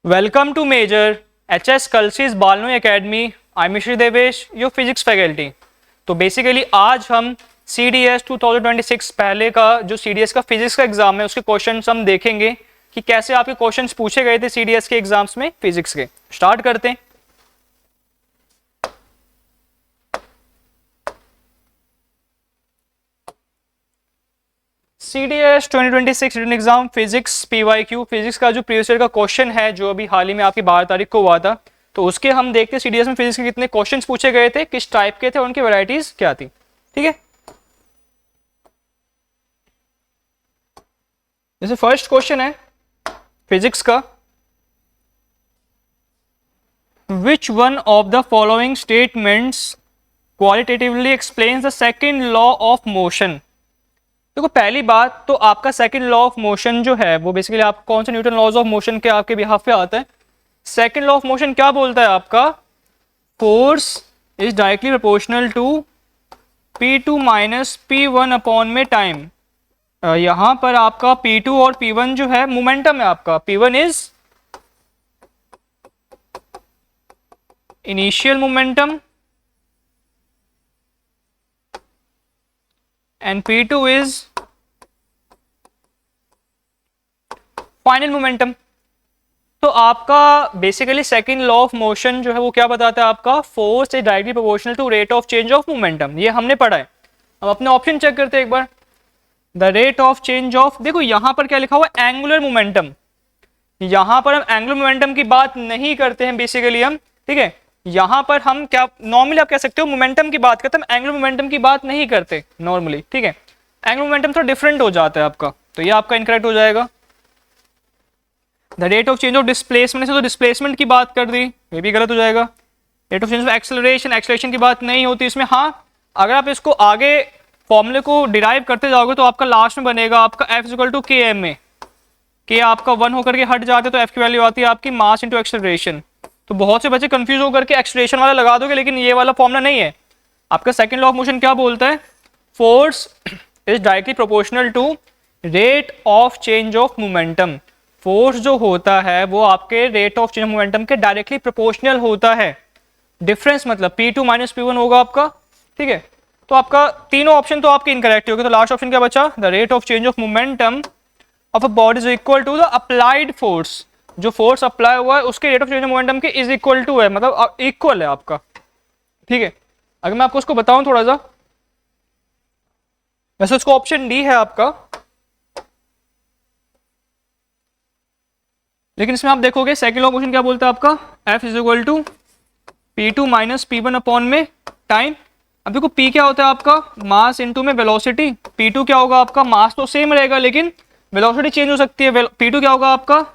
Welcome to Major HS Kalsi's Balnoy Academy. I'm Mishri Devesh, your physics faculty. तो basically आज हम CDS 2026 पहले का जो CDS का फिजिक्स का एग्जाम है उसके क्वेश्चंस हम देखेंगे कि कैसे आपके क्वेश्चंस पूछे गए थे CDS के एग्जाम्स में फिजिक्स के। स्टार्ट करते हैं। CDS 2026 written exam physics PYQ physics का जो प्रीवियस ईयर का क्वेश्चन है जो अभी हाल ही में आपकी 12 तारीख को हुआ था, तो उसके हम देखते हैं CDS में फिजिक्स के कितने क्वेश्चंस पूछे गए थे, किस टाइप के थे, उनकी वैरायटीज क्या थी। ठीक है, जैसे फर्स्ट क्वेश्चन है फिजिक्स का, which one of the following statements qualitatively explains the second law of motion. देखो पहली बात तो आपका सेकंड लॉ ऑफ मोशन जो है वो बेसिकली आप कौन से न्यूटन लॉज ऑफ मोशन के आपके बिहाफ पे आता है। सेकंड लॉ ऑफ मोशन क्या बोलता है आपका, force is directly proportional to P2 minus P1 upon में टाइम। यहां पर आपका P2 और P1 जो है मोमेंटम है आपका, P1 is initial momentum and P2 is final momentum. तो आपका basically second law of motion जो है वो क्या बताता है आपका, force is directly proportional to rate of change of momentum. ये हमने पढ़ा है। अब अपने ऑप्शन चेक करते हैं एक बार। The rate of change of, देखो यहां पर क्या लिखा हुआ है, एंगुलर मोमेंटम। यहां पर हम एंगुलर मोमेंटम की बात नहीं करते हैं बेसिकली हम, ठीक है। यहां पर हम क्या नॉर्मली आप कह सकते हो मोमेंटम की बात करते हैं, हम एंगुलर मोमेंटम की बात नहीं करते नॉर्मली, ठीक है। एंगुलर मोमेंटम थोड़ा डिफरेंट हो जाता है आपका, तो ये आपका इनकरेक्ट हो जाएगा। The rate of change of displacement से तो डिस्प्लेसमेंट की बात कर दी, ये भी गलत हो जाएगा। Rate of change of acceleration, acceleration की बात नहीं होती इसमें। हाँ, अगर आप इसको आगे फॉर्मूले को डिराइव करते जाओगे तो आपका लास्ट में बनेगा आपका F इक्वल टू के एम में, के आपका 1 होकर के हट जाते तो F की वैल्यू आती है आपकी मास इंटू एक्सेलरेशन। तो बहुत से बच्चे कंफ्यूज होकर के एक्सेलरेशन वाला लगा दोगे, लेकिन ये वाला फॉर्मूला नहीं है आपका। सेकंड लॉ ऑफ मोशन क्या बोलता है, force is directly proportional to rate of change of momentum. Force जो होता है वो आपके rate of change of momentum के डायरेक्टली प्रोपोर्शनल होता है। डिफरेंस मतलब P2 माइनस P1 होगा आपका, ठीक है। तो आपका तीनों ऑप्शन तो आपके इनकरेक्ट हो गए। तो लास्ट ऑप्शन क्या बचा, the rate of change of momentum of a body is equal to the applied force. जो फोर्स अप्लाई हुआ है उसके rate of change of momentum के इज इक्वल टू है, मतलब इक्वल है आपका, ठीक है। अगर मैं आपको उसको बताऊं थोड़ा सा, वैसे उसको ऑप्शन डी है आपका, लेकिन इसमें आप देखोगे सेकंड लॉ ऑफ मोशन क्या बोलता है आपका, F is equal to P2 minus P1 upon में टाइम। अब देखो P क्या होता है आपका, मास इनटू में वेलोसिटी। P2 क्या होगा आपका, मास तो सेम रहेगा लेकिन वेलोसिटी चेंज हो सकती है। P2 क्या होगा आपका,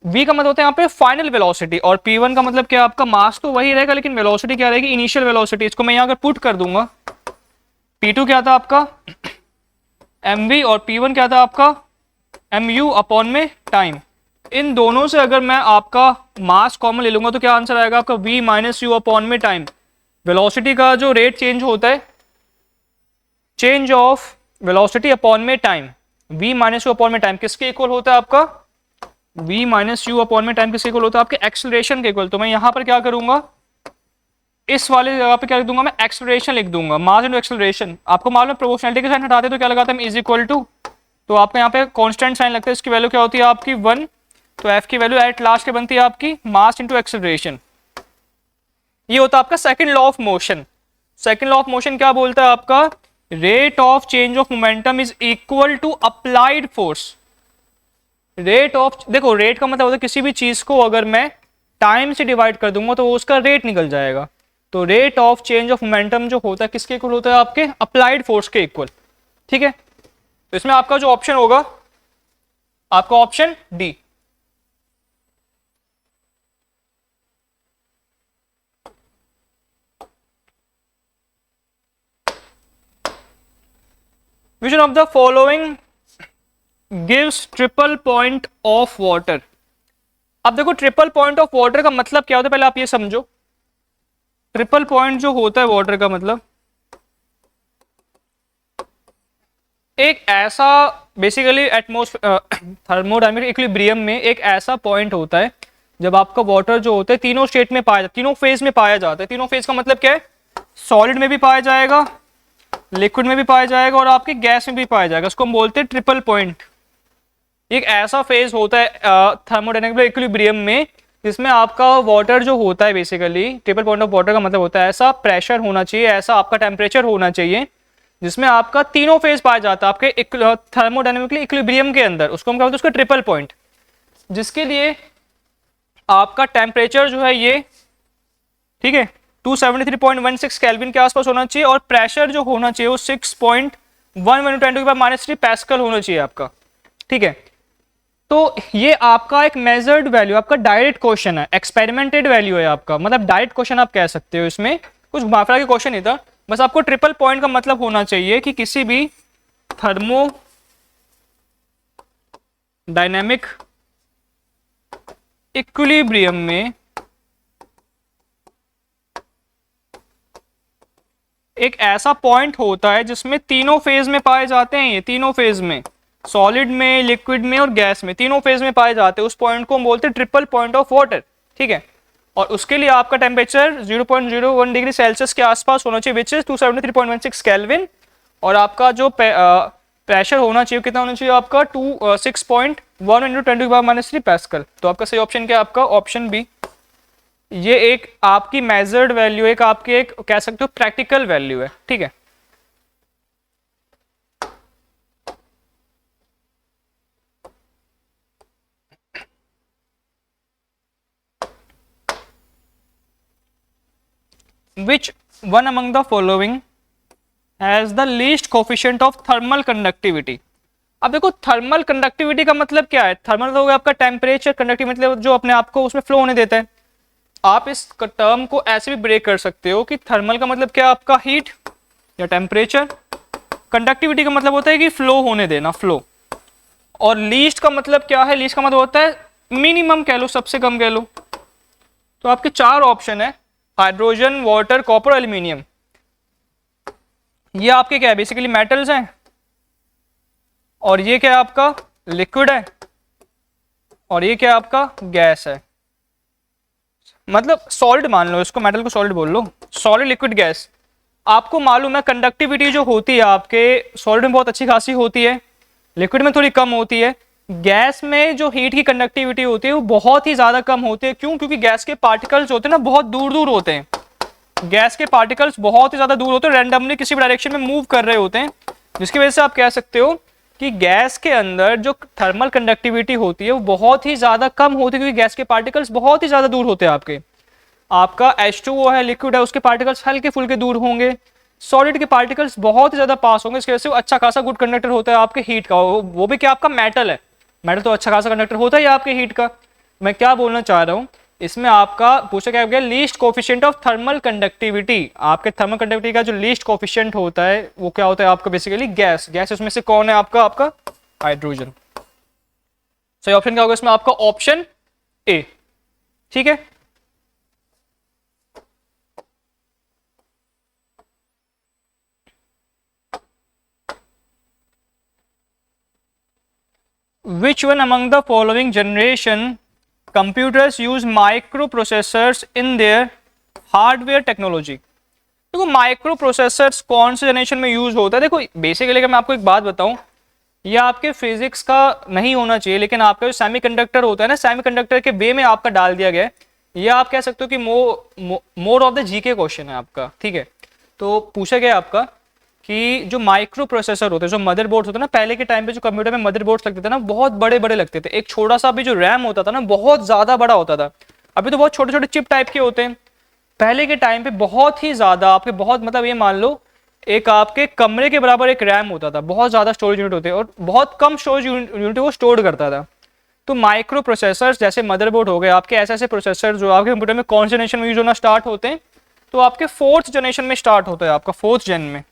V का मतलब होता है यहाँ पे फाइनल वेलोसिटी, और P1 का मतलब क्या आपका, मास तो वही रहेगा लेकिन वेलोसिटी क्या रहेगी, इनिशियल वेलोसिटी। इसको मैं यहाँ अगर पुट कर दूंगा, P2 क्या था आपका mv और P1 क्या था आपका mu अपॉन में टाइम। इन दोनों से अगर मैं आपका मास कॉमन ले लूंगा तो क्या आंसर आएगा आपका, v माइनस यू अपॉन में टाइम। वेलोसिटी का जो रेट चेंज होता है, चेंज ऑफ वेलोसिटी अपॉन में time, v minus you upon में टाइम किसके इक्वल होता है आपका, v माइनस यू अपॉन में टाइम किसके इक्वल होता है आपके एक्सेलरेशन के इक्वल। तो मैं यहां पर क्या करूंगा, इस वाले जगह पे क्या लिख दूंगा, मैं एक्सेलरेशन लिख दूंगा, मास इनटू एक्सेलरेशन। आपको मालूम है प्रोपोर्शनलिटी के साइन हटाते तो क्या लगाते हैं, इज इक्वल टू, तो आपको यहाँ पे कांस्टेंट साइन लगता है, इसकी वैल्यू क्या होती है आपकी 1, तो F की वैल्यू एट लास्ट के बनती है आपकी मास इनटू एक्सेलरेशन। ये होता है आपका second law of motion. Second law of motion क्या बोलता है आपका, rate of change of momentum is equal to applied force. Rate of, देखो रेट का मतलब होता है किसी भी चीज को अगर मैं टाइम से डिवाइड कर दूंगा तो उसका रेट निकल जाएगा। तो rate of change of momentum जो होता है किसके इक्वल होता है आपके, अप्लाइड फोर्स के इक्वल, ठीक है। तो इसमें आपका जो ऑप्शन होगा आपका option D. Which of the following gives triple point of water? अब देखो ट्रिपल पॉइंट ऑफ वाटर का मतलब क्या होता है, पहले आप ये समझो। ट्रिपल पॉइंट जो होता है वाटर का मतलब एक ऐसा बेसिकली थर्मोडायनेमिक इक्विलिब्रियम में एक ऐसा पॉइंट होता है जब आपका वाटर जो होता है तीनों स्टेट में पाया जाता है, तीनों फेज में पाया जाता है। तीनों फेज का मतलब क्या है, सॉलिड में भी पाया जाएगा, लिक्विड में भी पाया जाएगा और आपके गैस में भी पाया जाएगा। इसको हम बोलते हैं ट्रिपल पॉइंट। एक ऐसा फेज होता है थर्मोडायनेमिक इक्विलिब्रियम में जिसमें आपका वाटर जो होता है, basically triple point of water का मतलब होता है ऐसा प्रेशर होना चाहिए, ऐसा आपका टेम्परेचर होना चाहिए जिसमें आपका तीनों फेज पाया जाता है आपके थर्मोडायनेमिकली इक्विलिब्रियम के अंदर। उसको हम क्या बोलते हैं, उसका ट्रिपल पॉइंट, जिसके लिए आपका टेम्परेचर जो है ये, ठीक है, 273.16 केल्विन के आसपास होना चाहिए और प्रेशर जो होना चाहिए वो 6.11 × 10⁻³ पास्कल होना चाहिए आपका, ठीक है। तो ये आपका एक मेजर्ड वैल्यू, आपका डायरेक्ट क्वेश्चन है, एक्सपेरिमेंटेड वैल्यू है आपका, मतलब डायरेक्ट क्वेश्चन आप कह सकते हो। इसमें कुछ घुमाफिरा के क्वेश्चन नहीं था, बस आपको ट्रिपल पॉइंट का मतलब होना चाहिए कि किसी भी थर्मो डायनेमिक इक्विलिब्रियम में एक ऐसा पॉइंट होता है जिसमें तीनों फेज में पाए जाते हैं, ये तीनों फेज में, सॉलिड में, लिक्विड में और गैस में, तीनों फेज में पाए जाते हैं। उस पॉइंट को हम बोलते हैं ट्रिपल पॉइंट ऑफ वाटर, ठीक है। और उसके लिए आपका टेम्परेचर 0.01 डिग्री सेल्सियस के आसपास होना चाहिए, विच इज 273.16 केल्विन। और आपका जो प्रेशर होना चाहिए, कितना होना चाहिए आपका, 6.1 × 10⁻³ पास्कल। तो आपका सही ऑप्शन क्या है, आपका ऑप्शन बी। ये एक आपकी मेजर्ड वैल्यू, एक आपकी एक कह सकते हो प्रैक्टिकल वैल्यू है, ठीक है। Which one among the following has the least coefficient of thermal conductivity? अब देखो थर्मल कंडक्टिविटी का मतलब क्या है, थर्मल तो हो गया आपका टेम्परेचर, कंडक्टिविटी मतलब जो अपने आप को उसमें फ्लो होने देता है। आप इस टर्म को ऐसे भी ब्रेक कर सकते हो कि थर्मल का मतलब क्या है, आपका हीट या टेम्परेचर। कंडक्टिविटी का मतलब होता है कि फ्लो होने देना, फ्लो। और लीस्ट का मतलब क्या है, लीस्ट का मतलब होता है मिनिमम कह लो, सबसे कम कह लो। तो आपके चार ऑप्शन है, हाइड्रोजन, वाटर, कॉपर, एल्यूमिनियम। ये आपके क्या है, बेसिकली मेटल्स हैं। और ये क्या है आपका, लिक्विड है। और ये क्या है आपका, गैस है। मतलब सॉलिड मान लो इसको, मेटल को सॉलिड बोल लो, सॉलिड, लिक्विड, गैस। आपको मालूम है कंडक्टिविटी जो होती है आपके सॉलिड में बहुत अच्छी खासी होती है, लिक्विड में थोड़ी कम होती है। गैस में जो हीट की कंडक्टिविटी होती है वो बहुत ही ज्यादा कम होती है। क्यों? क्योंकि गैस के पार्टिकल्स होते हैं ना, बहुत दूर दूर होते हैं। गैस के पार्टिकल्स बहुत ही ज्यादा दूर होते हैं, रैंडमली किसी भी डायरेक्शन में मूव कर रहे होते हैं, जिसकी वजह से आप कह सकते हो कि गैस के अंदर जो थर्मल कंडक्टिविटी होती है वो बहुत ही ज्यादा कम होती है, क्योंकि गैस के पार्टिकल्स बहुत ही ज्यादा दूर होते हैं आपके। आपका H2O है, लिक्विड है, उसके पार्टिकल्स हल्के फुल्के दूर होंगे, सॉलिड के पार्टिकल्स बहुत ही ज्यादा पास होंगे। इसकी वजह से वो अच्छा खासा गुड कंडक्टर होता है आपके हीट का। वो भी क्या, आपका मेटल है, मेटल तो अच्छा खासा कंडक्टर होता है आपके हीट का। मैं क्या बोलना चाह रहा हूँ, इसमें आपका पूछा क्या गया, least coefficient of thermal conductivity. आपके थर्मल कंडक्टिविटी का जो लीस्ट कोफिशिएंट होता है वो क्या होता है आपका, बेसिकली गैस। गैस उसमें से कौन है आपका, आपका हाइड्रोजन। सही ऑप्शन क्या होगा इसमें, आपका ऑप्शन ए, ठीक है। Which one among the following generation computers use microprocessors in their hardware technology? देखो माइक्रो प्रोसेसर्स कौन से जनरेशन में यूज होता है। देखो बेसिकली अगर मैं आपको एक बात बताऊं, ये आपके फिजिक्स का नहीं होना चाहिए, लेकिन आपका जो सेमीकंडक्टर होता है ना, सेमीकंडक्टर के वे में आपका डाल दिया गया है। ये आप कह सकते हो कि more of the GK question है आपका, ठीक है। तो पूछा गया आपका कि जो माइक्रो प्रोसेसर होते हैं, जो मदरबोर्ड होते हैं ना, पहले के टाइम पे जो कंप्यूटर में मदरबोर्ड्स लगते थे ना, बहुत बड़े बड़े लगते थे। एक छोटा सा भी जो रैम होता था ना, बहुत ज्यादा बड़ा होता था। अभी तो बहुत छोटे छोटे चिप टाइप के होते हैं। पहले के टाइम पे बहुत ही ज्यादा आपके, बहुत मतलब ये मान लो एक आपके कमरे के बराबर एक रैम होता था, बहुत ज्यादा स्टोरेज यूनिट होते और बहुत कम स्टोरेज यूनिट वो स्टोर करता था। तो माइक्रो प्रोसेसर्स जैसे मदरबोर्ड हो गए आपके, ऐसे ऐसे प्रोसेसर जो आपके कंप्यूटर में कौन से जनरेशन में यूज होना स्टार्ट होते हैं, तो आपके 4th जनरेशन में स्टार्ट होता है, आपका 4th जेन में।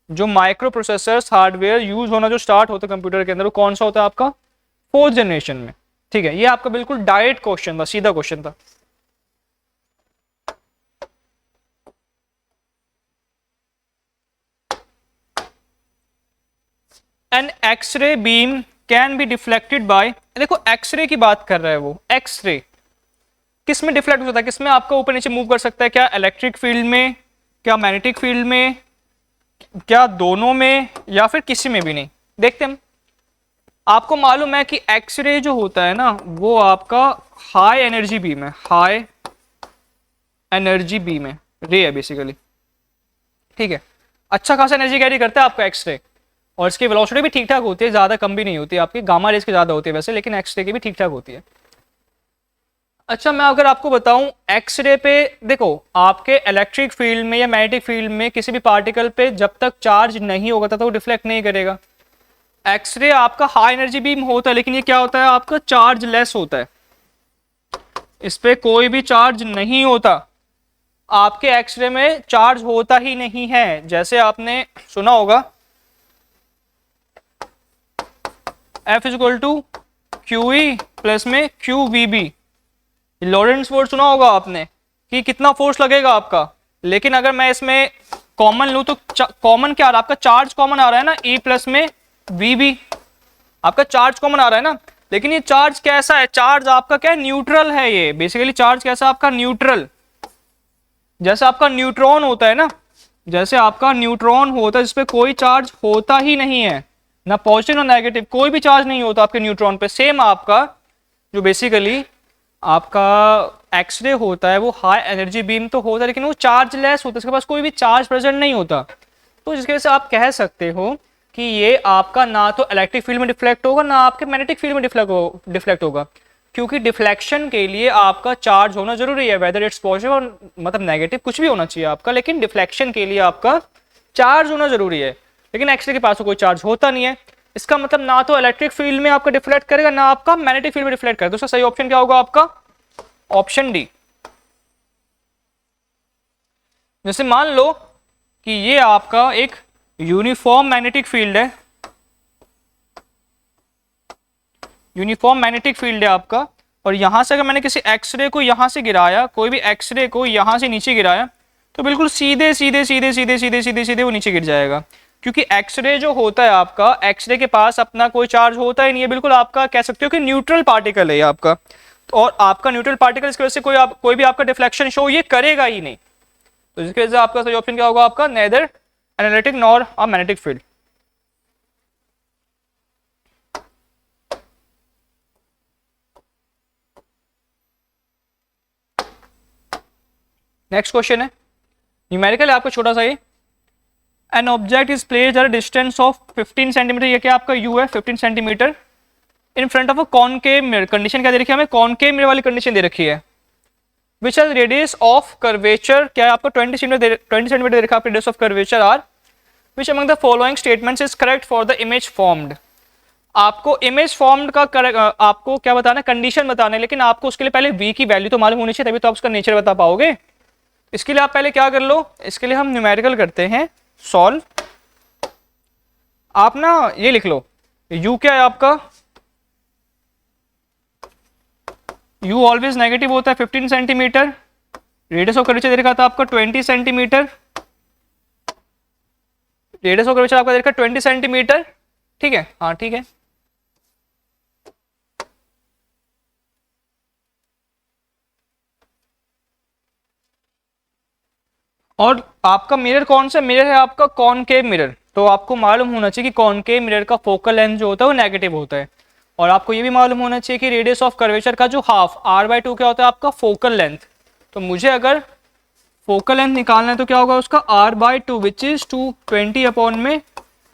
जो माइक्रो प्रोसेसर्स हार्डवेयर यूज होना जो स्टार्ट होता है कंप्यूटर के अंदर, वो कौन सा होता है आपका, 4th जनरेशन में, ठीक है। ये आपका बिल्कुल डायरेक्ट क्वेश्चन था, सीधा क्वेश्चन था। An X-ray beam can be deflected by, देखो एक्सरे की बात कर रहा है वो, एक्सरे किस में डिफ्लेक्ट हो सकता है, किस में आपका ऊपर नीचे मूव कर सकता है, क्या इलेक्ट्रिक फील्ड में, क्या मैग्नेटिक फील्ड में, क्या दोनों में, या फिर किसी में भी नहीं। देखते हैं। आपको मालूम है कि एक्सरे जो होता है ना वो आपका हाई एनर्जी बीम है, हाई एनर्जी बीम है, रे है बेसिकली, ठीक है। अच्छा खासा एनर्जी कैरी करता है आपका एक्सरे, और इसकी वेलोसिटी भी ठीक ठाक होती है, ज़्यादा कम भी नहीं होती है आपकी, गामा रेज की ज़्यादा होती है वैसे, लेकिन एक्सरे की भी ठीक ठाक होती है। अच्छा मैं अगर आपको बताऊं एक्सरे पे, देखो आपके इलेक्ट्रिक फील्ड में या मैग्नेटिक फील्ड में किसी भी पार्टिकल पे जब तक चार्ज नहीं होगा तब तक वो डिफ्लेक्ट नहीं करेगा। एक्सरे आपका हाई एनर्जी बीम होता है, लेकिन ये क्या होता है आपका चार्ज लेस होता है, इस पे कोई भी चार्ज नहीं होता, आपके एक्सरे में चार्ज होता ही नहीं है। जैसे आपने सुना होगा F equal to Q E plus में Q V B, Lorentz force सुना होगा आपने कि कितना फोर्स लगेगा आपका, लेकिन अगर मैं इसमें कॉमन लूँ तो कॉमन क्या आ रहा है आपका, चार्ज कॉमन आ रहा है ना, E प्लस में वी बी, आपका चार्ज कॉमन आ रहा है ना, लेकिन ये चार्ज कैसा है, चार्ज आपका क्या है, न्यूट्रल है। ये बेसिकली चार्ज कैसा आपका, न्यूट्रल, जैसे आपका न्यूट्रॉन होता है ना, जैसे आपका न्यूट्रॉन होता है जिसपे कोई चार्ज होता ही नहीं है, ना पॉजिटिव ना नेगेटिव, कोई भी चार्ज नहीं होता आपके न्यूट्रॉन पे। सेम आपका जो बेसिकली आपका एक्सरे होता है वो हाई एनर्जी बीम तो होता है, लेकिन वो चार्ज लेस होता है, इसके पास कोई भी चार्ज प्रेजेंट नहीं होता। तो जिसकी वजह से आप कह सकते हो कि ये आपका ना तो इलेक्ट्रिक फील्ड में डिफ्लेक्ट होगा ना आपके मैग्नेटिक फील्ड में डिफ्लेक्ट होगा, क्योंकि डिफ्लेक्शन के लिए आपका चार्ज होना जरूरी है, वेदर इट्स पॉजिटिव और मतलब नेगेटिव कुछ भी होना चाहिए आपका, लेकिन डिफ्लेक्शन के लिए आपका चार्ज होना जरूरी है। लेकिन एक्सरे के पास कोई चार्ज होता नहीं है, इसका मतलब ना तो इलेक्ट्रिक फील्ड में आपका डिफ्लेक्ट करेगा ना आपका मैग्नेटिक फील्ड में डिफ्लेक्ट करेगा। तो सही ऑप्शन क्या होगा आपका, ऑप्शन डी। जैसे मान लो कि ये आपका एक यूनिफॉर्म मैग्नेटिक फील्ड है, यूनिफॉर्म मैग्नेटिक फील्ड है आपका, और यहां से अगर मैंने किसी एक्सरे को यहां से गिराया, कोई भी एक्सरे को यहां से नीचे गिराया, तो बिल्कुल सीधे सीधे सीधे सीधे सीधे सीधे सीधे वो नीचे गिर जाएगा, क्योंकि एक्सरे जो होता है आपका, एक्सरे के पास अपना कोई चार्ज होता ही नहीं है, बिल्कुल आपका कह सकते हो कि न्यूट्रल पार्टिकल है आपका, और आपका न्यूट्रल पार्टिकल इसकी वजह से कोई भी आपका डिफ्लेक्शन शो ये करेगा ही नहीं। तो इसकी वजह से आपका सही ऑप्शन क्या होगा आपका, neither analytic nor a magnetic field. Next question है न्यूमेरिकल है आपका छोटा सा ये, an object is placed at a distance of 15 centimetre, ये क्या आपका यू है 15 centimetre, in front of a concave mirror. Condition क्या दे रखी है हमें, कॉनकेव मिरर वाली कंडीशन दे रखी है, which has radius of curvature, क्या है आपका 20 सेंटीमीटर दे रखा है radius of curvature R, which among the following statements is correct for the image formed. आपको इमेज फॉर्म्ड का आपको क्या बताना, कंडीशन बताना है, लेकिन आपको उसके लिए पहले v की वैल्यू तो मालूम होनी चाहिए, तभी तो आप उसका नेचर बता पाओगे। इसके लिए आप पहले क्या कर लो, इसके लिए हम न्यूमेरिकल करते हैं सॉल्व। आप ना ये लिख लो, u क्या है आपका, u ऑलवेज नेगेटिव होता है 15 सेंटीमीटर, रेडियस ऑफ कर्वेचर दे रखा था आपका 20 सेंटीमीटर, रेडियस ऑफ कर्वेचर आपका दे रखा 20 सेंटीमीटर, ठीक है, हाँ ठीक है। और आपका मिरर कौन सा मिरर है आपका, कॉनकेव मिरर, तो आपको मालूम होना चाहिए कि कॉनकेव मिरर का फोकल लेंथ जो होता है वो नेगेटिव होता है, और आपको ये भी मालूम होना चाहिए कि रेडियस ऑफ कर्वेचर का जो हाफ r/2 क्या होता है आपका फोकल लेंथ। तो मुझे अगर फोकल लेंथ निकालना है तो क्या होगा उसका r/2 विच इज 220 अपॉन में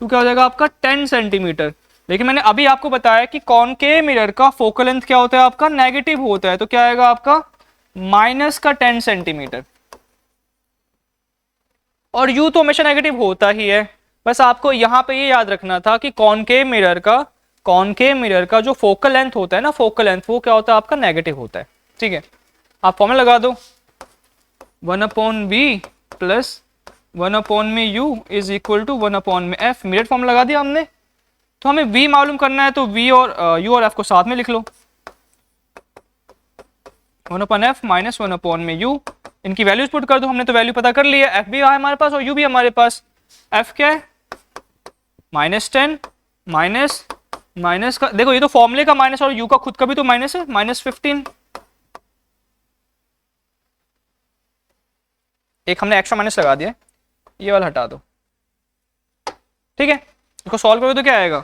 2 क्या हो जाएगा आपका 10 सेंटीमीटर। लेकिन मैंने अभी आपको बताया कि कॉनकेव मिरर का फोकल लेंथ क्या होता है आपका नेगेटिव होता है, तो क्या आएगा आपका माइनस का 10 सेंटीमीटर, और यू तो हमेशा नेगेटिव होता ही है। बस आपको यहाँ पे ये याद रखना था कि कॉनकेव मिरर का जो फोकल लेंथ होता है ना, फोकल लेंथ वो क्या होता है आपका नेगेटिव होता है, ठीक है। आप फॉर्मूला लगा दो 1/b plus 1/u is equal to 1/f, mirror form लगा दिया हमने। तो हमें v मालूम करना है, तो v और u और f को साथ में लिख लो, 1/f माइनस 1/u, इनकी वैल्यूज पुट कर दो, हमने तो वैल्यू पता कर लिया, f भी है हमारे पास और u भी हमारे पास। f क्या है -10 माइनस माइनस का देखो, ये तो फॉर्मूले का माइनस और यू का खुद का भी तो माइनस है, -15। एक हमने एक्स्ट्रा माइनस लगा दिया, ये वाला हटा दो, ठीक है। इसको सॉल्व करोगे तो क्या आएगा,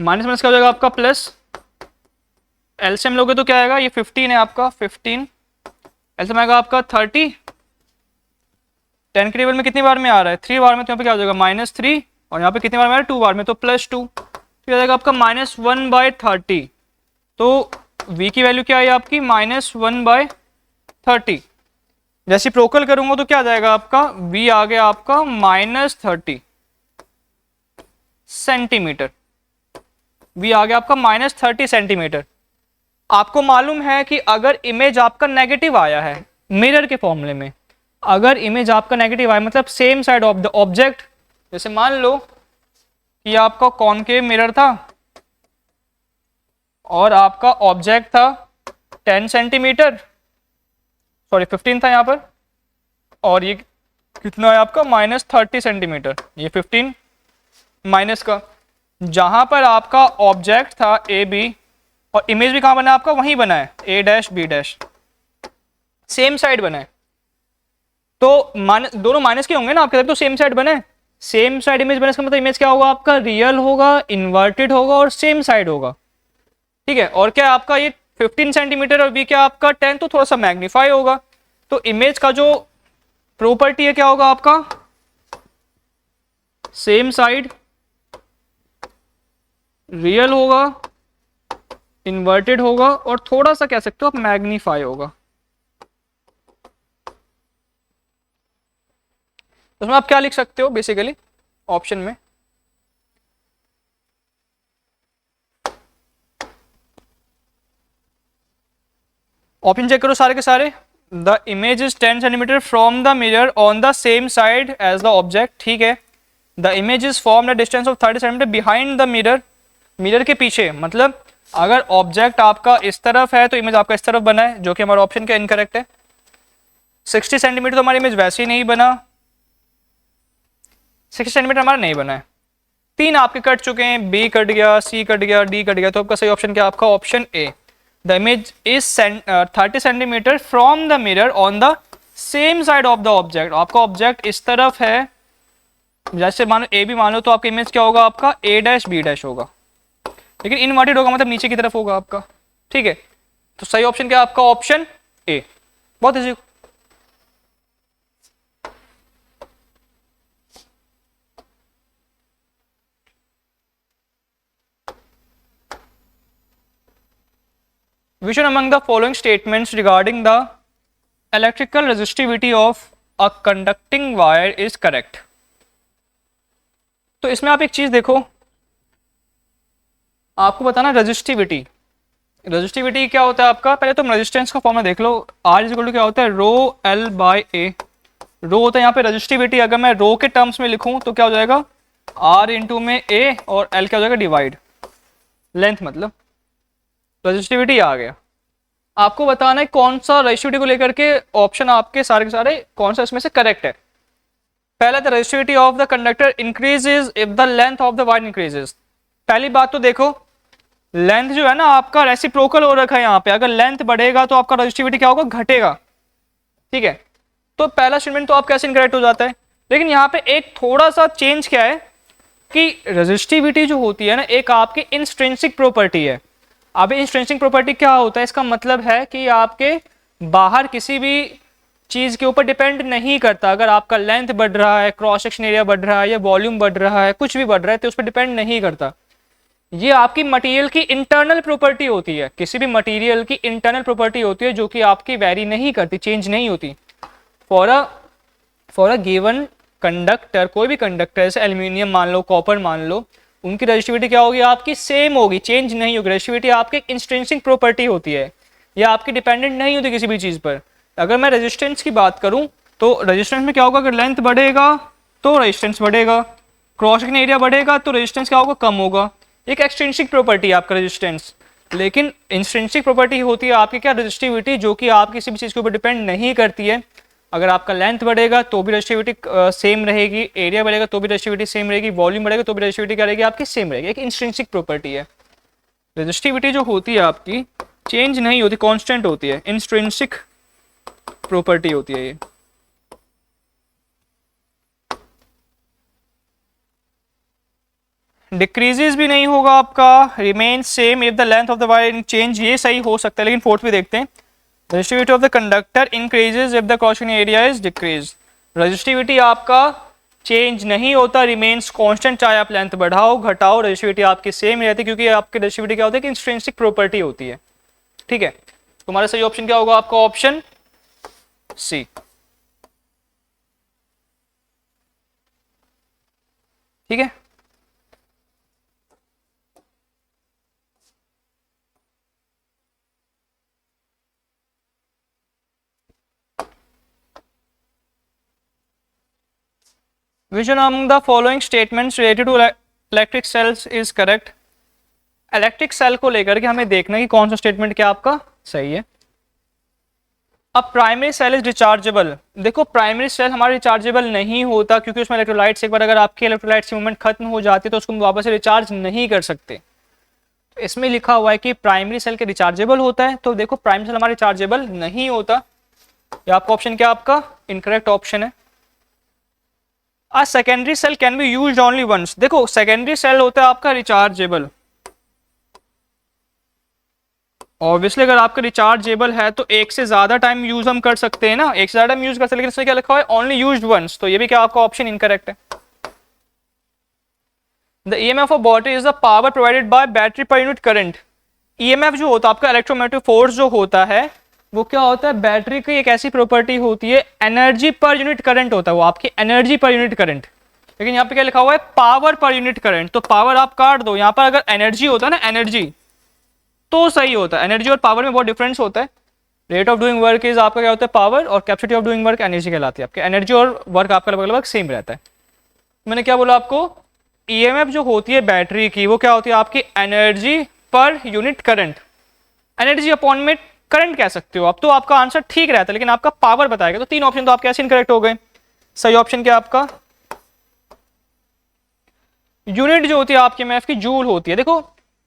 माइनस माइनस क्या हो जाएगा आपका प्लस, एलसीएम लोगे तो क्या आएगा, ये 15 है आपका, 15 एलसीएम आएगा आपका 30। 10 के टेबल में कितनी बार में आ रहा है, 3 बार में, तो यहाँ पे क्या हो जाएगा -3, और यहाँ पे कितनी बार में आ रहा है, 2 बार में, तो +2, तो आ जाएगा आपका -1/30। तो v की वैल्यू क्या है आपकी, -1/30। जैसे प्रोकल करूंगा तो क्या आ जाएगा आपका, v आ गया आपका -30 सेंटीमीटर, v आ गया आपका -30 सेंटीमीटर। आपको मालूम है कि अगर इमेज आपका नेगेटिव आया है मिरर के फॉर्मूले में, अगर इमेज आपका नेगेटिव आया मतलब same side of the object, जैसे मान लो कि आपका कॉनकेव मिरर था और आपका ऑब्जेक्ट था 10 सेंटीमीटर, सॉरी 15 था यहाँ पर, और ये कितना है आपका -30 सेंटीमीटर, ये 15 माइनस का, जहां पर आपका ऑब्जेक्ट था ए बी और इमेज भी कहाँ बना है आपका, वहीं बना है A dash B dash, same side बना है, तो दोनों माइनस के होंगे ना आपके, तो सेम साइड बने, सेम साइड इमेज बने, इसका मतलब इमेज क्या होगा आपका, रियल होगा, इन्वर्टेड होगा और सेम साइड होगा, ठीक है। और क्या आपका ये 15 सेंटीमीटर और बी क्या आपका 10, तो थोड़ा सा मैग्नीफाई होगा, तो इमेज का जो प्रॉपर्टी है क्या होगा आपका, सेम साइड, रियल होगा, इन्वर्टेड होगा और थोड़ा सा कह सकते हो आप मैग्नीफाई होगा। उसमें आप क्या लिख सकते हो बेसिकली ऑप्शन में, ऑप्शन चेक करो सारे के सारे, the image is 10 centimetre from the mirror on the same side as the object, ठीक है। The image is form the distance of 30 centimetre behind the mirror, mirror के पीछे, मतलब अगर ऑब्जेक्ट आपका इस तरफ है तो इमेज आपका इस तरफ बना है, जो कि हमारा ऑप्शन का इनकरेक्ट है। 60 सेंटीमीटर तो हमारी इमेज वैसे ही नहीं बना, 60 सेंटीमीटर हमारा नहीं बना है। 3 आपके कट चुके हैं, बी कट गया, सी कट गया, डी कट गया, तो आपका सही ऑप्शन क्या आपका option A, the image is 30 centimetre from the mirror on the same side of the object. आपका ऑब्जेक्ट इस तरफ है, जैसे मानो ए भी मान लो, तो आपका इमेज क्या होगा आपका ए डैश बी डैश होगा, लेकिन इनवर्टेड होगा मतलब नीचे की तरफ होगा आपका, ठीक है। तो सही ऑप्शन क्या आपका ऑप्शन ए, बहुत easy. Which one among the following statements regarding the electrical resistivity of a conducting wire is correct? तो इसमें आप एक चीज देखो, आपको बताना रेजिस्टिविटी, रेजिस्टिविटी क्या होता है आपका, पहले तुम रेजिस्टेंस का फॉर्मूला देख लो, R इज इक्वल टू क्या होता है, रो एल बाय ए, रो होता है यहाँ पे रेजिस्टिविटी, अगर मैं रो के टर्म्स में लिखूं तो क्या हो जाएगा, R इंटू में ए और एल क्या हो जाएगा डिवाइड, लेंथ मतलब, रेजिस्टिविटी आ गया। आपको बताना है कौन सा रेजिस्टिविटी को लेकर के ऑप्शन आपके सारे के सारे कौन सा इसमें से करेक्ट है। पहला the resistivity of the conductor increases if the length of the wire increases. पहली बात तो देखो, लेंथ जो है ना आपका रेसिप्रोकल हो रखा है यहाँ पे, अगर लेंथ बढ़ेगा तो आपका रेजिस्टिविटी क्या होगा, घटेगा, ठीक है। तो पहला स्टेटमेंट तो आप कैसे इनकरेक्ट हो जाता है, लेकिन यहाँ पे एक थोड़ा सा चेंज क्या है कि रेजिस्टिविटी जो होती है ना एक आपकी इंस्ट्रिंसिक प्रॉपर्टी है। अब इंस्ट्रिंसिक प्रॉपर्टी क्या होता है, इसका मतलब है कि आपके बाहर किसी भी चीज के ऊपर डिपेंड नहीं करता, अगर आपका लेंथ बढ़ रहा है, क्रॉस सेक्शन एरिया बढ़ रहा है या वॉल्यूम बढ़ रहा है, कुछ भी बढ़ रहा है तो उस पर डिपेंड नहीं करता। ये आपकी मटेरियल की इंटरनल प्रॉपर्टी होती है, किसी भी मटेरियल की इंटरनल प्रॉपर्टी होती है जो कि आपकी वेरी नहीं करती, चेंज नहीं होती। फॉर अ गिवन कंडक्टर, कोई भी कंडक्टर जैसे एल्यूमिनियम मान लो, कॉपर मान लो, उनकी रेजिस्टिविटी क्या होगी आपकी सेम होगी, चेंज नहीं होगी। रेजिस्टिविटी आपकी इंस्ट्रिंसिक प्रॉपर्टी होती है, या आपकी डिपेंडेंट नहीं होती किसी भी चीज़ पर। अगर मैं रेजिस्टेंस की बात करूं तो रेजिस्टेंस में क्या होगा, अगर लेंथ बढ़ेगा तो रेजिस्टेंस बढ़ेगा, क्रॉस सेक्शन एरिया बढ़ेगा तो रेजिस्टेंस क्या होगा, कम होगा। एक एक्सट्रिंसिक प्रॉपर्टी है आपका रेजिस्टेंस, लेकिन इंस्ट्रिंसिक प्रॉपर्टी होती है आपकी क्या, रेजिस्टिविटी, जो कि आप किसी भी चीज़ के ऊपर डिपेंड नहीं करती है। अगर आपका लेंथ बढ़ेगा तो भी रेजिस्टिविटी सेम रहेगी, एरिया बढ़ेगा तो भी रेजिस्टिविटी सेम रहेगी, वॉल्यूम बढ़ेगा तो भी रेजिस्टिविटी क्या रहेगी आपकी सेम रहेगी। एक इंट्रिंसिक प्रॉपर्टी है। रेजिस्टिविटी जो होती है आपकी चेंज नहीं होती, कांस्टेंट होती है, इंट्रिंसिक प्रॉपर्टी होती है ये। डिक्रीजेस भी नहीं होगा आपका, remain same if the length of the wire change, ये सही हो सकता है। लेकिन फोर्थ भी देखते हैं, resistivity of the conductor increases if the crossing area is decrease. Resistivity आपका चेंज नहीं होता, रिमेन्स कांस्टेंट, चाहे आप लेंथ बढ़ाओ घटाओ रेजिस्टिविटी आपकी सेम रहती है, क्योंकि आपकी रेजिस्टिविटी क्या होती है कि इंट्रिंसिक प्रॉपर्टी होती है। ठीक है, तुम्हारा सही ऑप्शन क्या होगा आपका? Option C. ठीक है, which one among the following statements related to electric cells is correct? Electric cell को लेकर के हमें देखना कि कौन सा स्टेटमेंट क्या आपका सही है। अब प्राइमरी सेल इज रिचार्जेबल, देखो प्राइमरी सेल हमारा रिचार्जेबल नहीं होता, क्योंकि उसमें इलेक्ट्रोलाइट्स, एक बार अगर आपके इलेक्ट्रोलाइट्स की मूवमेंट खत्म हो जाती है तो उसको हम वापस से रिचार्ज नहीं कर सकते। तो इसमें लिखा हुआ है कि प्राइमरी सेल के रिचार्जेबल होता है, तो देखो प्राइमरी सेल हमारा रिचार्जेबल नहीं होता, ये आपका ऑप्शन क्या आपका इनकरेक्ट ऑप्शन है। A secondary cell can be used only once, देखो सेकेंडरी सेल होता है आपका रिचार्जेबल। ऑब्वियसली अगर आपका रिचार्जेबल है तो एक से ज्यादा टाइम यूज हम कर सकते हैं ना, एक से ज्यादा टाइम यूज कर सकते हैं, लेकिन इसमें क्या लिखा हुआ है ओनली यूज्ड वंस, तो ये भी क्या आपका ऑप्शन इनकरेक्ट है। The EMF of battery is the power provided by battery per unit current. EMF जो होता है आपका इलेक्ट्रोमैग्नेटिक फोर्स जो होता है वो क्या होता है, बैटरी की एक ऐसी प्रॉपर्टी होती है, एनर्जी पर यूनिट करंट होता है वो आपकी एनर्जी पर यूनिट करंट, लेकिन यहाँ पे क्या लिखा हुआ है पावर पर यूनिट करंट, तो पावर आप काट दो, यहाँ पर अगर एनर्जी होता है ना एनर्जी तो सही होता है। एनर्जी और पावर में बहुत डिफरेंस होता है। Rate of doing work is आपका क्या होता है पावर, और capacity of doing work energy कहलाती है। आपके एनर्जी और वर्क आपका लगभग सेम रहता है। मैंने क्या बोला आपको, ईएमएफ जो होती है बैटरी की वो क्या होती है आपकी energy per unit current, energy upon में करंट कह सकते हो आप, तो आपका आंसर ठीक रहता है, लेकिन आपका पावर बताएगा। तो तीन ऑप्शन तो आपके ऐसे इनकरेक्ट हो गए। सही ऑप्शन क्या आपका, यूनिट जो होती है आपकी एमएफ की जूल होती है। देखो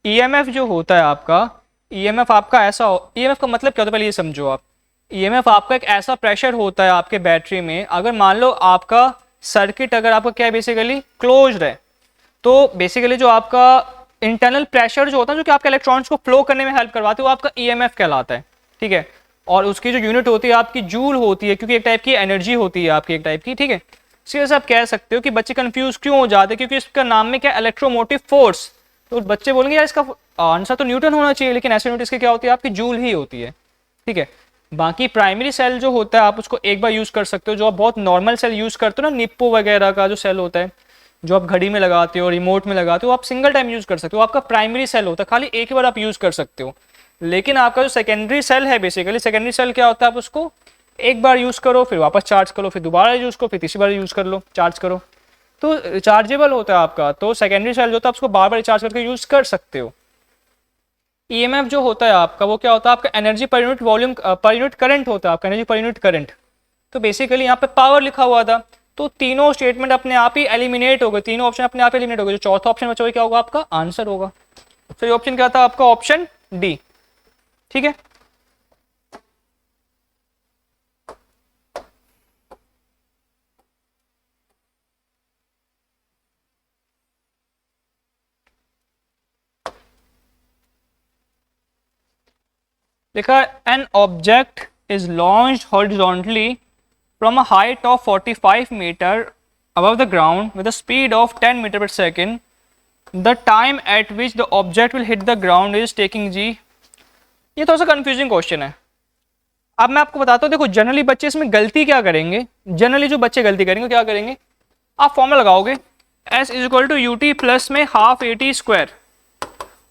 ईएमएफ जो होता है आपका, ईएमएफ आपका ऐसा, ईएमएफ का मतलब क्या होता है पहले ये समझो आप। ईएमएफ आपका एक ऐसा प्रेशर होता है आपके बैटरी में, अगर मान लो आपका सर्किट अगर आपका क्या है बेसिकली क्लोज्ड है, तो बेसिकली जो आपका इंटरनल प्रेशर जो होता है जो कि आपके इलेक्ट्रॉन्स को फ्लो करने में हेल्प करवाते हैं वो आपका ईएमएफ कहलाता है। ठीक है, और उसकी जो यूनिट होती है आपकी जूल होती है, क्योंकि एक टाइप की एनर्जी होती है आपकी एक टाइप की। ठीक है, सीरियस आप कह सकते हो कि बच्चे कंफ्यूज क्यों हो जाते हैं, क्योंकि इसका नाम में क्या इलेक्ट्रोमोटिव फोर्स, तो बच्चे बोलेंगे यार इसका आंसर तो न्यूटन होना चाहिए, लेकिन ऐसे यूनिट इसकी क्या होती है आपकी जूल ही होती है। ठीक है, बाकी प्राइमरी सेल जो होता है आप उसको एक बार यूज कर सकते हो, जो आप बहुत नॉर्मल सेल यूज करते हो ना, निप्पो वगैरह का जो सेल होता है जो आप घड़ी में लगाते हो, रिमोट में लगाते हो, आप सिंगल टाइम यूज कर सकते हो, आपका प्राइमरी सेल होता है, खाली एक ही बार आप यूज कर सकते हो। लेकिन आपका जो सेकेंडरी सेल है, बेसिकली सेकेंडरी सेल क्या होता है, आप उसको एक बार यूज करो फिर वापस चार्ज करो, फिर दोबारा यूज करो, फिर तीसरी बार यूज कर लो, चार्ज करो, तो रिचार्जेबल होता है आपका। तो सेकेंडरी सेल जो होता है आप उसको बार बार रिचार्ज करके यूज कर सकते हो। ईएमएफ जो होता है आपका वो क्या होता है आपका energy per unit volume per unit current होता है आपका, एनर्जी पर यूनिट करंट। तो बेसिकली यहाँ पे पावर लिखा हुआ था, तो तीनों स्टेटमेंट अपने आप ही एलिमिनेट हो गए, तीनों ऑप्शन अपने आप एलिमिनेट हो गए। जो चौथा ऑप्शन बचा हुआ क्या होगा आपका आंसर होगा। तो ये ऑप्शन क्या था आपका ऑप्शन डी। ठीक है, लिखा an object is launched horizontally from a height of 45 metre above the ground with a speed of 10 meter per second. The time at which the object will hit the ground is taking g. ये थोड़ा सा confusing question है। अब मैं आपको बताता हूँ, देखो जनरली बच्चे इसमें गलती क्या करेंगे, जनरली जो बच्चे गलती करेंगे क्या करेंगे, आप फॉर्मूला लगाओगे s is equal to U T plus में हाफ ए टी स्क्वायर,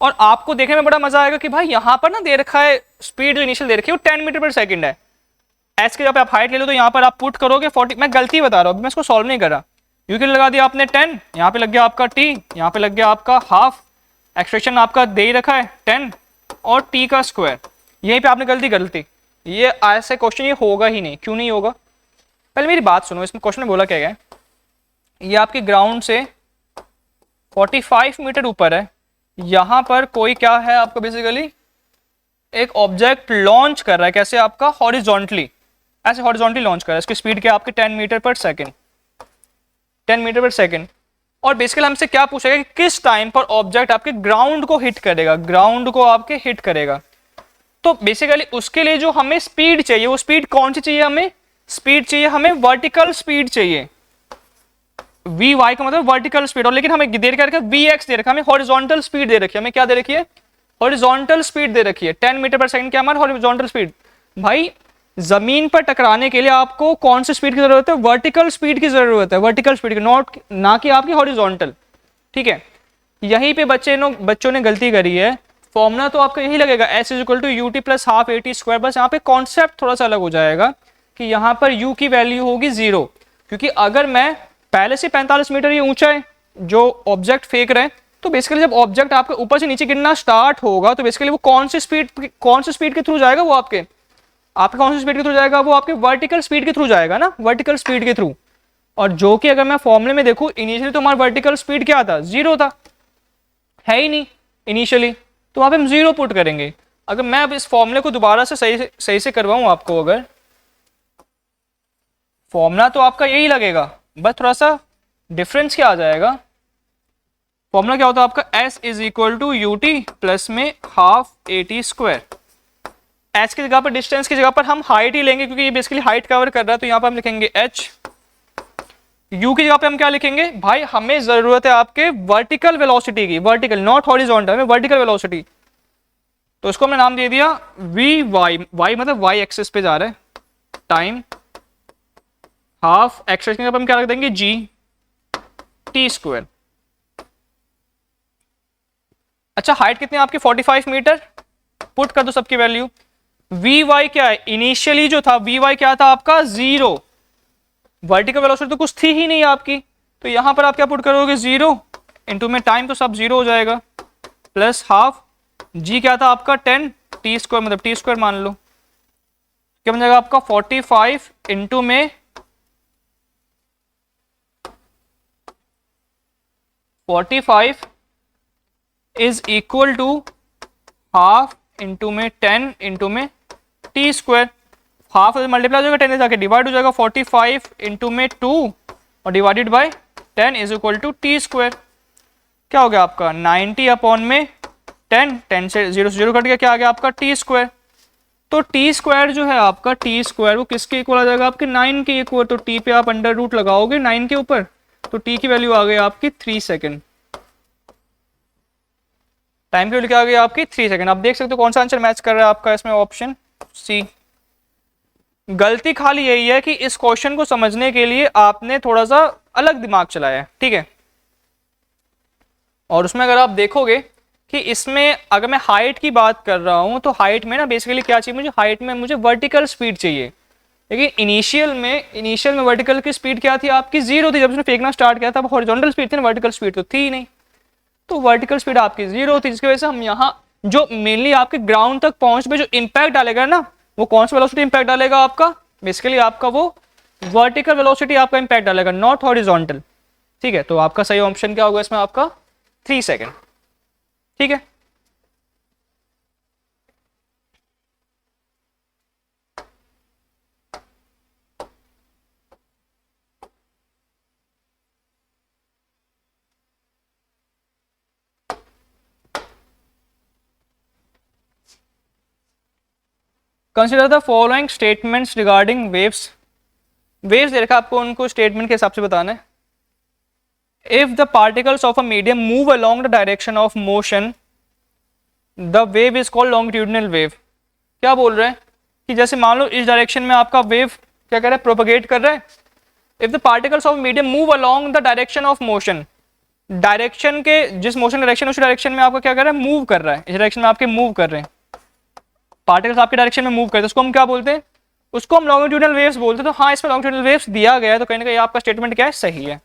और आपको देखने में बड़ा मजा आएगा कि भाई यहाँ पर ना दे रखा है स्पीड जो इनिशियल दे रखी है वो 10 मीटर पर सेकंड है। एस के जब आप हाइट ले लो तो यहाँ पर आप पुट करोगे 40, मैं गलती बता रहा हूँ, मैं इसको सॉल्व नहीं कर रहा, यू के लगा दिया आपने 10, यहाँ पे लग गया आपका t, यहाँ पे लग गया आपका हाफ, एक्सप्रेशन आपका दे ही रखा है 10 और t का स्क्वायर, यहीं पे आपने गलती, ये ऐसे क्वेश्चन ये होगा ही नहीं। क्यों नहीं होगा, पहले मेरी बात सुनो, इसमें क्वेश्चन में बोला क्या गया है, ये आपके ग्राउंड से 45 मीटर ऊपर है, यहाँ पर कोई क्या है आपका बेसिकली एक ऑब्जेक्ट लॉन्च कर रहा है, कैसे आपका हॉरिजॉन्टली, ऐसे हॉरिजॉन्टली लॉन्च कर रहा है, इसकी स्पीड क्या आपके 10 मीटर पर सेकेंड, 10 मीटर पर सेकेंड। और बेसिकली हमसे क्या पूछेगा कि किस टाइम पर ऑब्जेक्ट आपके ग्राउंड को हिट करेगा, ग्राउंड को आपके हिट करेगा। तो बेसिकली उसके लिए जो हमें स्पीड चाहिए, वो स्पीड कौन सी चाहिए, हमें स्पीड चाहिए, हमें वर्टिकल स्पीड चाहिए, वी वाई का मतलब वर्टिकल स्पीड। और लेकिन हमें दे रखा है वी एक्स दे रखा है, हमें हॉरिजॉन्टल स्पीड दे रखी है, हमें क्या दे रखी है, हॉरिजॉन्टल स्पीड दे रखी है 10 मीटर पर सेकंड, क्या हमारा हॉरिजॉन्टल स्पीड। भाई जमीन पर टकराने के लिए आपको कौन सी स्पीड की जरूरत है, वर्टिकल स्पीड की जरूरत है, वर्टिकल स्पीड की, नॉट ना कि आपकी हॉरिजॉन्टल। ठीक है, यहीं पे बच्चों ने गलती करी है। फॉर्मूला तो आपका यही लगेगा S is equal to U T plus half A T square, बस यहाँ पे कॉन्सेप्ट थोड़ा सा अलग हो जाएगा कि यहाँ पर u की वैल्यू होगी 0, क्योंकि अगर मैं पहले से 45 मीटर ये ऊंचा है जो ऑब्जेक्ट फेंक रहे हैं, तो बेसिकली जब ऑब्जेक्ट आपके ऊपर से नीचे गिरना स्टार्ट होगा तो बेसिकली वो कौन सी स्पीड के थ्रू जाएगा, वो आपके कौन सी स्पीड के थ्रू जाएगा, वो आपके वर्टिकल स्पीड के थ्रू जाएगा ना, वर्टिकल स्पीड के थ्रू। और जो कि अगर मैं फॉर्मूले में देखूं इनिशियली तो हमारा वर्टिकल स्पीड क्या था, 0 था, है ही नहीं इनिशियली, तो वहां पे हम 0 पुट करेंगे। अगर मैं अब इस फॉर्मूले को दोबारा से सही से करवाऊं आपको, अगर फॉर्मूला तो आपका यही लगेगा, बस थोड़ा सा डिफरेंस क्या आ जाएगा। फॉर्मूला क्या होता है आपका, s is equal to U T plus में half A T square. h की जगह पर, डिस्टेंस की जगह पर हम हाइट ही लेंगे, क्योंकि ये बेसिकली हाइट कवर कर रहा है, तो यहाँ पर हम लिखेंगे h। u की जगह पे हम क्या लिखेंगे, भाई हमें जरूरत है आपके वर्टिकल वेलोसिटी की, वर्टिकल नॉट हॉरिजॉन्टल, हमें वर्टिकल वेलोसिटी, तो इसको हमने नाम दे दिया वी वाई, वाई मतलब वाई एक्सिस पे जा रहा है, टाइम हाफ एक्स की जगह पर हम क्या रख देंगे, जी टी स्क्वायर। अच्छा हाइट कितनी आपकी 45 मीटर, पुट कर दो सबकी वैल्यू। वी वाई क्या है, इनिशियली जो था वी वाई क्या था आपका 0, वर्टिकल वेलोसिटी तो कुछ थी ही नहीं आपकी, तो यहां पर आप क्या पुट करोगे 0 इंटू में टाइम, तो सब 0 हो जाएगा, प्लस हाफ जी क्या था आपका 10 टी स्क्वायर, मतलब टी स्क्वायर मान लो, क्या बन जाएगा आपका 45 इंटू में 45 is equal to half into में 10 इंटू में टी स्क्वायर, हाफ मल्टीप्लाई हो जाएगा 10 से जाके डिवाइड हो जाएगा, 45 इंटू में 2 और divided by 10 is equal to T square. क्या हो गया आपका 90 अपॉन में 10 से 0 कट गया, क्या आ गया आपका टी स्क्वायर। तो टी स्क्वायर जो है आपका, टी स्क्वायर वो किसके इक्वल आ जाएगा, आपके 9 के इक्वल। तो टी पे आप अंडर रूट लगाओगे 9 के ऊपर, तो टी की वैल्यू आ गई आपकी 3 सेकेंड, टाइम की वैल्यू क्या आ गई आपकी 3 सेकेंड। आप देख सकते हो कौन सा आंसर मैच कर रहा है आपका इसमें, ऑप्शन सी। गलती खाली यही है कि इस क्वेश्चन को समझने के लिए आपने थोड़ा सा अलग दिमाग चलाया है, ठीक है। और उसमें अगर आप देखोगे कि इसमें अगर मैं हाइट की बात कर रहा हूं, तो हाइट में ना बेसिकली क्या चाहिए मुझे, हाइट में मुझे वर्टिकल स्पीड चाहिए, लेकिन इनिशियल में वर्टिकल की स्पीड क्या थी आपकी 0 थी, जब उसने फेंकना स्टार्ट किया था, हॉरिजॉन्टल स्पीड थी ना, वर्टिकल स्पीड तो थी ही नहीं, तो वर्टिकल स्पीड आपकी 0 थी, जिसकी वजह से हम यहाँ जो मेनली आपके ग्राउंड तक पहुंच पे जो इंपैक्ट डालेगा ना, वो कौन सा वेलोसिटी इंपैक्ट डालेगा आपका, बेसिकली आपका वो वर्टिकल वेलोसिटी आपका इंपैक्ट डालेगा, नॉट हॉरिजॉन्टल, ठीक है। तो आपका सही ऑप्शन क्या होगा इसमें, आपका 3 सेकेंड, ठीक है। Consider the following statements regarding waves. Waves दे रखा आपको, उनको स्टेटमेंट के हिसाब से बताना है। If the particles of a medium move along the direction of motion, the wave is called longitudinal wave. क्या बोल रहे हैं कि जैसे मान लो इस डायरेक्शन में आपका वेव क्या कर रहा है, प्रोपगेट कर रहा है। If the particles of medium move along the direction of motion, direction के जिस मोशन डायरेक्शन उस डायरेक्शन में आपका क्या कर रहा है, मूव कर रहा है, इस डायरेक्शन में आपके मूव कर रहे हैं, पार्टिकल्स आपके डायरेक्शन में मूव करते हैं, उसको हम क्या बोलते हैं, उसको हम लॉन्गिट्यूडिनल वेव्स बोलते हैं। तो हाँ, इसमें लॉन्गिट्यूडिनल वेव्स दिया गया है, तो कहीं ना कहीं आपका स्टेटमेंट क्या है, सही है।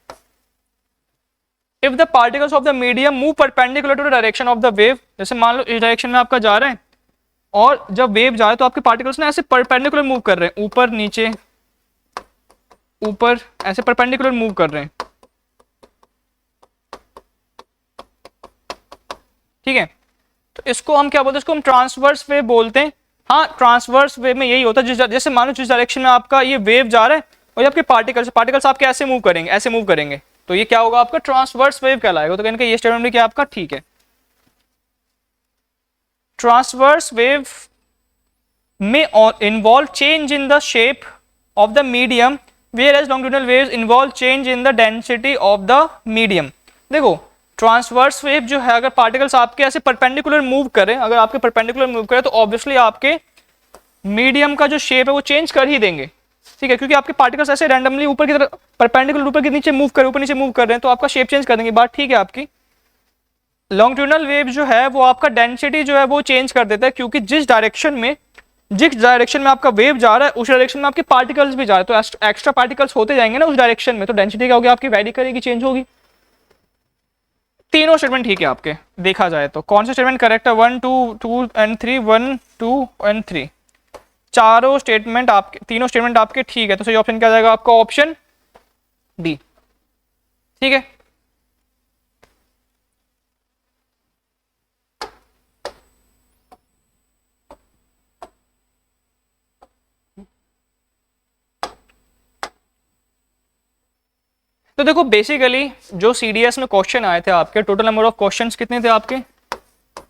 If the particles of the medium move perpendicular to the direction of the wave, जैसे मान लो इस डायरेक्शन में आपका जा रहा है और जब वेव जा रहा है तो आपके पार्टिकल्स ना ऐसे परपेंडिकुलर मूव कर रहे हैं, ऊपर नीचे ऊपर ऐसे परपेंडिकुलर मूव कर रहे हैं, ठीक है। तो इसको हम क्या बोलते हैं, इसको हम ट्रांसवर्स वेव बोलते हैं। हाँ, ट्रांसवर्स वेव में यही होता है, जैसे मानो जिस डायरेक्शन में आपका ये वेव जा रहा है और ये आपके पार्टिकल्स आपके ऐसे मूव करेंगे, ऐसे मूव करेंगे, तो ये क्या होगा, आपका ट्रांसवर्स वेव कहलाएगा। तो कहने का ये स्टेटमेंट भी क्या आपका ठीक है। ट्रांसवर्स वेव में involve change in the shape of the medium, whereas longitudinal waves involve change in the density of the medium। देखो ट्रांसवर्स वेव जो है, अगर पार्टिकल्स आपके ऐसे परपेंडिकुलर मूव करें, अगर आपके परपेंडिकुलर मूव करें तो ऑब्वियसली आपके मीडियम का जो शेप है वो चेंज कर ही देंगे, ठीक है, क्योंकि आपके पार्टिकल्स ऐसे रैंडमली ऊपर की तरफ परपेंडिकुलर ऊपर के नीचे मूव कर ऊपर नीचे मूव कर रहे हैं, तो आपका शेप चेंज कर देंगे, बात ठीक है आपकी। लॉन्गिट्यूडनल वेव जो है वो आपका डेंसिटी जो है वो चेंज कर देता है, क्योंकि जिस डायरेक्शन में आपका वेव जा रहा है उस डायरेक्शन में आपके पार्टिकल्स भी जा रहे हैं, तो एक्स्ट्रा पार्टिकल्स होते जाएंगे ना उस डायरेक्शन में, तो डेंसिटी क्या होगी आपकी, वेरी करेगी, चेंज होगी। तीनों स्टेटमेंट ठीक है आपके, देखा जाए तो कौन सा स्टेटमेंट करेक्ट है, 1 2 2 एंड 3, 1 2 एंड 3, चारों स्टेटमेंट आपके, तीनों स्टेटमेंट आपके ठीक है। तो सही ऑप्शन क्या जाएगा आपका, ऑप्शन डी, ठीक है। तो देखो बेसिकली जो सीडीएस में क्वेश्चन आए थे आपके, टोटल नंबर ऑफ क्वेश्चंस कितने थे आपके,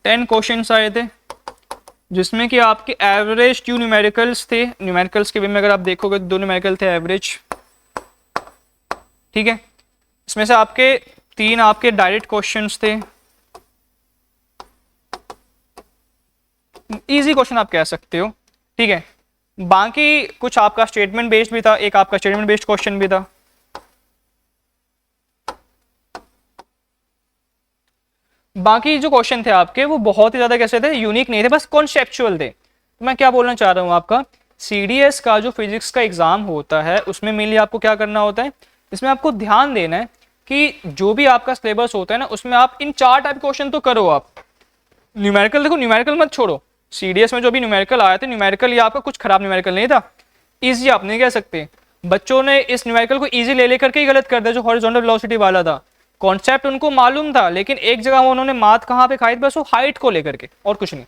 10 क्वेश्चंस आए थे, जिसमें कि आपके एवरेज 2 न्यूमेरिकल्स थे। न्यूमेरिकल्स के वे में अगर आप देखोगे तो 2 न्यूमेरिकल थे एवरेज, ठीक है। इसमें से आपके 3 आपके डायरेक्ट क्वेश्चंस थे, इजी क्वेश्चन आप कह सकते हो, ठीक है। बाकी कुछ आपका स्टेटमेंट बेस्ड भी था, एक आपका स्टेटमेंट बेस्ड क्वेश्चन भी था। बाकी जो क्वेश्चन थे आपके वो बहुत ही ज्यादा कैसे थे, यूनिक नहीं थे, बस कॉन्सेप्चुअल थे। तो मैं क्या बोलना चाह रहा हूँ, आपका सीडीएस का जो फिजिक्स का एग्जाम होता है उसमें मेनली आपको क्या करना होता है, इसमें आपको ध्यान देना है कि जो भी आपका सिलेबस होता है ना उसमें आप इन 4 टाइप क्वेश्चन तो करो आप। न्यूमेरिकल देखो, न्यूमेरिकल मत छोड़ो, सीडीएस में जो भी न्यूमेरिकल आया था, न्यूमेरिकल ये आपका कुछ खराब न्यूमेरिकल नहीं था, ईजी आप नहीं कह सकते। बच्चों ने इस न्यूमेरिकल को ईजी ले लेकर के ही गलत कर दिया, जो हॉरिजॉन्टल वेलोसिटी वाला था। कॉन्सेप्ट उनको मालूम था, लेकिन एक जगह उन्होंने मात कहाँ पे खाई, बस वो हाइट को लेकर के, और कुछ नहीं।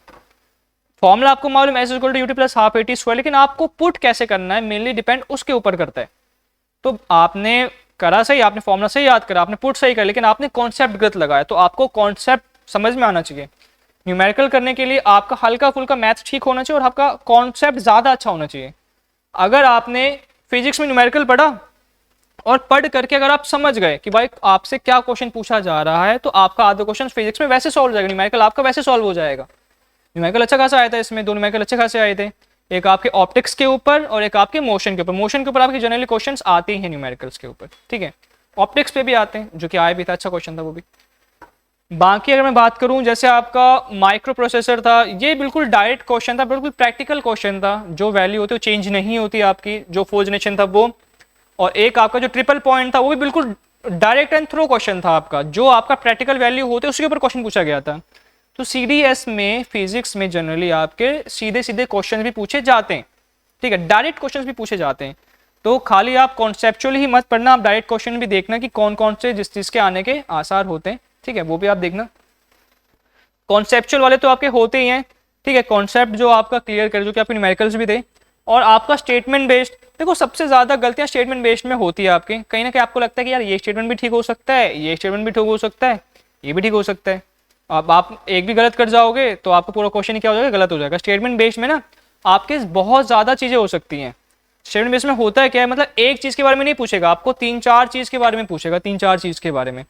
फॉर्मूला आपको मालूम S equal to U T plus half A T square, लेकिन आपको पुट कैसे करना है मेनली डिपेंड उसके ऊपर करता है। तो आपने करा सही, आपने फॉर्मूला सही याद करा, आपने पुट सही करा, लेकिन आपने कॉन्सेप्ट गलत लगाया, तो आपको कॉन्सेप्ट समझ में आना चाहिए। न्यूमेरिकल करने के लिए आपका हल्का फुल्का मैथ्स ठीक होना चाहिए और आपका कॉन्सेप्ट ज्यादा अच्छा होना चाहिए। अगर आपने फिजिक्स में न्यूमेरिकल पढ़ा और पढ़ करके अगर आप समझ गए कि भाई आपसे क्या क्वेश्चन पूछा जा रहा है, तो आपका आधा क्वेश्चन फिजिक्स में वैसे सॉल्व हो जाएगा, न्यूमेरिकल आपका वैसे सॉल्व हो जाएगा। न्यूमेरिकल अच्छा खासा आया था इसमें, 2 न्यूमेरिकल अच्छे खासे आए थे, एक आपके ऑप्टिक्स के ऊपर और एक आपके मोशन के ऊपर। मोशन के ऊपर आपके जनरली क्वेश्चंस आते ही हैं न्यूमेरिकल्स के ऊपर, ठीक है। ऑप्टिक्स पे भी आते हैं, जो कि आया भी था, अच्छा क्वेश्चन था वो भी। बाकी अगर मैं बात करूं, जैसे आपका माइक्रो प्रोसेसर था, ये बिल्कुल डायरेक्ट क्वेश्चन था, बिल्कुल प्रैक्टिकल क्वेश्चन था, जो वैल्यू होती है वो चेंज नहीं होती आपकी, जो 4 जनरेशन था वो। और एक आपका जो ट्रिपल पॉइंट था वो भी बिल्कुल डायरेक्ट एंड थ्रो क्वेश्चन था आपका, जो आपका प्रैक्टिकल वैल्यू होते उसके ऊपर क्वेश्चन पूछा गया था। तो सीडीएस में फिजिक्स में जनरली आपके सीधे सीधे क्वेश्चन भी पूछे जाते हैं, ठीक है, डायरेक्ट क्वेश्चन भी पूछे जाते हैं। तो खाली आप कॉन्सेप्चुअली ही मत पढ़ना, आप डायरेक्ट क्वेश्चन भी देखना कि कौन कौन से जिस चीज के आने के आसार होते हैं, ठीक है, वो भी आप देखना। कॉन्सेप्चुअल वाले तो आपके होते ही हैं, ठीक है, कॉन्सेप्ट जो आपका क्लियर करे, जो कि आपके न्यूमेरिकल्स भी थे। और आपका स्टेटमेंट बेस्ड, देखो सबसे ज्यादा गलतियां स्टेटमेंट बेस्ड में होती है आपके, कहीं ना कहीं आपको लगता है कि यार ये स्टेटमेंट भी ठीक हो सकता है, ये स्टेटमेंट भी ठीक हो सकता है, ये भी ठीक हो सकता है। अब आप एक भी गलत कर जाओगे तो आपको पूरा क्वेश्चन क्या हो जाएगा, गलत हो जाएगा। स्टेटमेंट बेस्ड में ना आपके बहुत ज्यादा चीजें हो सकती हैं। स्टेटमेंट बेस्ड में होता है क्या है, मतलब एक चीज के बारे में नहीं पूछेगा आपको, 3-4 चीज के बारे में पूछेगा, 3-4 चीज के बारे में,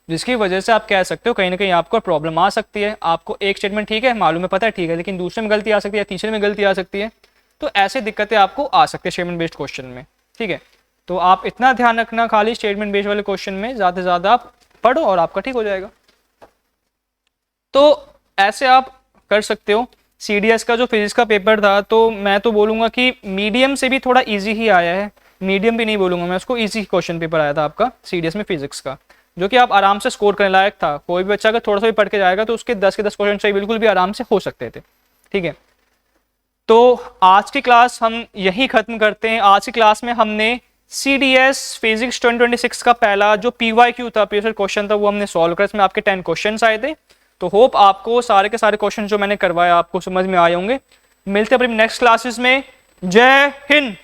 जिसकी वजह से आप कह सकते हो कहीं ना कहीं आपको प्रॉब्लम आ सकती है। आपको एक स्टेटमेंट ठीक है मालूम है, पता है ठीक है, लेकिन दूसरे में गलती आ सकती है, तीसरे में गलती आ सकती है। तो ऐसे दिक्कतें आपको आ सकती है स्टेटमेंट बेस्ड क्वेश्चन में, ठीक है। तो आप इतना ध्यान रखना, खाली स्टेटमेंट बेस्ड वाले क्वेश्चन में ज्यादा से ज्यादा आप पढ़ो और आपका ठीक हो जाएगा। तो ऐसे आप कर सकते हो। सीडीएस का जो फिजिक्स का पेपर था, तो मैं तो बोलूंगा कि मीडियम से भी थोड़ा इजी ही आया है, मीडियम भी नहीं बोलूंगा मैं उसको, इजी क्वेश्चन पेपर आया था आपका सीडीएस में फिजिक्स का, जो कि आप आराम से स्कोर करने लायक था। कोई भी बच्चा अगर थोड़ा सा भी पढ़ के जाएगा तो उसके 10 के 10 क्वेश्चन सही बिल्कुल भी आराम से हो सकते थे, ठीक है। तो आज की क्लास हम यही खत्म करते हैं। आज की क्लास में हमने CDS फिजिक्स 2026 का पहला जो PYQ था, प्रीवियस क्वेश्चन था, वो हमने सॉल्व करा। इसमें आपके 10 क्वेश्चंस आए थे। तो होप आपको सारे के सारे क्वेश्चन जो मैंने करवाए आपको समझ में आए होंगे। मिलते हैं अपनी नेक्स्ट क्लासेस में। जय हिंद।